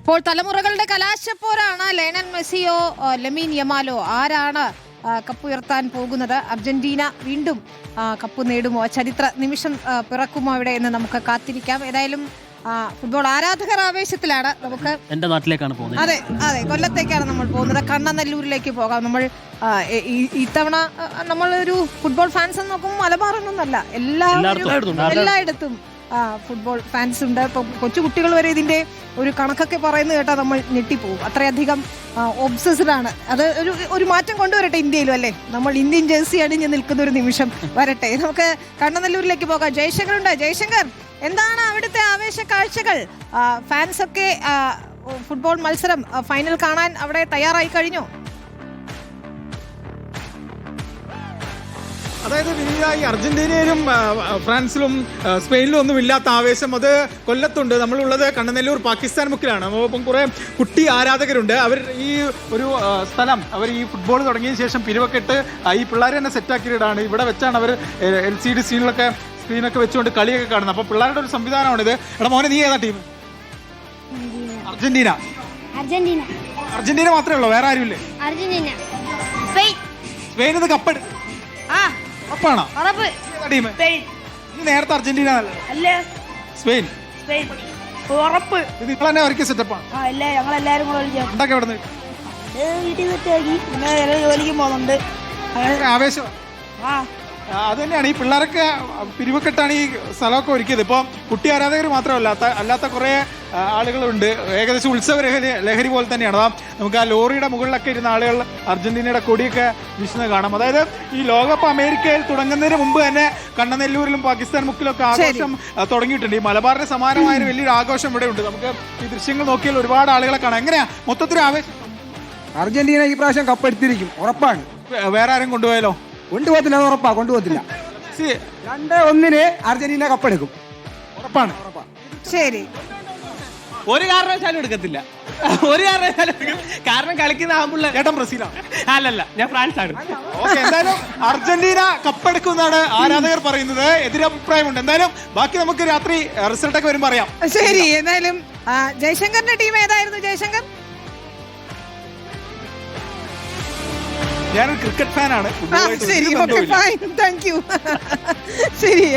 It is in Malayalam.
ഇപ്പോൾ തലമുറകളുടെ കലാശപ്പോരാണ്. ലയണൽ മെസ്സിയോ ലെമീൻ യമാലോ ആരാണ് കപ്പ് ഉയർത്താൻ പോകുന്നത്? അർജന്റീന വീണ്ടും കപ്പ് നേടുമോ? ചരിത്ര നിമിഷം പിറക്കുമോ ഇവിടെ എന്ന് നമുക്ക് കാത്തിരിക്കാം. ഏതായാലും ഫുട്ബോൾ ആരാധകർ ആവേശത്തിലാണ്. നമുക്ക് എന്റെ നാട്ടിലേക്കാണ് പോകുന്നത്. അതെ അതെ, കൊല്ലത്തേക്കാണ് നമ്മൾ പോകുന്നത്. കണ്ണനല്ലൂരിലേക്ക് പോകാം. നമ്മൾ ഇത്തവണ നമ്മളൊരു ഫുട്ബോൾ ഫാൻസ് എന്ന് നോക്കുമ്പോൾ മലബാറൊന്നുമല്ല, എല്ലായിടത്തും ഫുട്ബോൾ ഫാൻസ് ഉണ്ട്. ഇപ്പം കൊച്ചുകുട്ടികൾ വരെ ഇതിന്റെ ഒരു കണക്കൊക്കെ പറയുന്നത് കേട്ടാൽ നമ്മൾ ഞെട്ടിപ്പോകും. അത്രയധികം ഒബ്സസ്ഡ് ആണ്. അത് ഒരു മാറ്റം കൊണ്ടുവരട്ടെ ഇന്ത്യയിലും, അല്ലേ? നമ്മൾ ഇന്ത്യൻ ജേഴ്സി അണിഞ്ഞ് നിൽക്കുന്ന ഒരു നിമിഷം വരട്ടെ. നമുക്ക് കണ്ണനല്ലൂരിലേക്ക് പോകാം. ജയശങ്കർ ഉണ്ട്. ജയശങ്കർ, എന്താണ് അവിടുത്തെ ആവേശ കാഴ്ചകൾ? ഫാൻസ് ഒക്കെ ഫുട്ബോൾ മത്സരം ഫൈനൽ കാണാൻ അവിടെ തയ്യാറായി കഴിഞ്ഞോ? അതായത് ഈ അർജന്റീനയിലും ഫ്രാൻസിലും സ്പെയിനിലും ഒന്നും ഇല്ലാത്ത ആവേശം അത് കൊല്ലത്തുണ്ട്. നമ്മളുള്ളത് കണ്ണനല്ലൂർ പാകിസ്ഥാൻ മുക്കിലാണ്. അപ്പം കുറേ കുട്ടി ആരാധകരുണ്ട്. അവർ ഈ ഒരു സ്ഥലം അവർ ഈ ഫുട്ബോൾ തുടങ്ങിയ ശേഷം പിരിവൊക്കെ ഈ പിള്ളേർ തന്നെ സെറ്റാക്കിയിട്ടാണ്. ഇവിടെ വെച്ചാണ് അവർ LCD സ്ക്രീനൊക്കെ വെച്ചുകൊണ്ട് കളിയൊക്കെ കാണുന്നത്. അപ്പോൾ പിള്ളേരുടെ ഒരു സംവിധാനമാണിത്. എടാ മോനെ, നീ ഏതാ ടീം? അർജന്റീന. അർജന്റീന മാത്രമേ ഉള്ളൂ, വേറെ ആരുമില്ലേ? സ്പെയിൻ ഇത് കപ്പ് ഉറപ്പാണോ? ടീം നേരത്തെ അർജന്റീന അല്ലേ? സ്പെയിൻ ഉറപ്പ്. നിങ്ങൾ തന്നെ ഒരുക്കിയ സെറ്റപ്പാണ്. ഉണ്ടാക്കി എവിടെ ജോലിക്കും പോകുന്നുണ്ട്. ആവേശം അത് തന്നെയാണ്. ഈ പിള്ളേരൊക്കെ പിരിവക്കെട്ടാണ് ഈ സ്ഥലമൊക്കെ ഒരുക്കിയത്. ഇപ്പോൾ കുട്ടി ആരാധകർ മാത്രമല്ല, അല്ലാത്ത കുറേ ആളുകളുണ്ട്. ഏകദേശം ഉത്സവ ലഹരി പോലെ തന്നെയാണ്. നമുക്ക് ആ ലോറിയുടെ മുകളിലൊക്കെ ഇരുന്ന ആളുകൾ അർജന്റീനയുടെ കൊടിയൊക്കെ വീശുന്നത് കാണാം. അതായത് ഈ ലോകകപ്പ് അമേരിക്കയിൽ തുടങ്ങുന്നതിന് മുമ്പ് തന്നെ കണ്ണനല്ലൂരിലും പാകിസ്ഥാൻ മുക്കിലൊക്കെ ആഘോഷം തുടങ്ങിയിട്ടുണ്ട്. ഈ മലബാറിന് സമാനമായ ഒരു വലിയൊരു ആഘോഷം ഇവിടെ ഉണ്ട്. നമുക്ക് ഈ ദൃശ്യങ്ങൾ നോക്കിയാൽ ഒരുപാട് ആളുകളെ കാണാം. എങ്ങനെയാ മൊത്തത്തിൽ ആവേശം? അർജന്റീന ഈ പ്രാവശ്യം കപ്പെടുത്തിരിക്കും, ഉറപ്പാണ്. വേറെ ആരും കൊണ്ടുപോയാലോ? കൊണ്ടുപോകത്തില്ല, അത് ഉറപ്പാ, കൊണ്ടുപോകത്തില്ല. 2-1 അർജന്റീന കപ്പെടുക്കും, ഉറപ്പാണ്. ശരി, ഒരു കാരണവശാലും എടുക്കത്തില്ല. ഒരു കാരണവശാലും കാരണം കളിക്കുന്ന ആകുമ്പോൾ ചേട്ടൻ ബ്രസീലാണ്. അല്ലല്ല, ഞാൻ ഫ്രാൻസ് ആണ്. ഓക്കെ, എന്തായാലും അർജന്റീന കപ്പെടുക്കുമെന്നാണ് ആരാധകർ പറയുന്നത്. എതിരഭിപ്രായമുണ്ട്. എന്തായാലും ബാക്കി നമുക്ക് രാത്രി റിസൾട്ടൊക്കെ വരുമ്പോൾ അറിയാം. ശരി. എന്തായാലും ജയശങ്കറിന്റെ ടീം ഏതായിരുന്നു? ജയശങ്കർ? ഞാനൊരു ക്രിക്കറ്റ് ഫാനാണ്. ശരി, ഓക്കെ, ഫൈൻ, താങ്ക് യു. ശരി.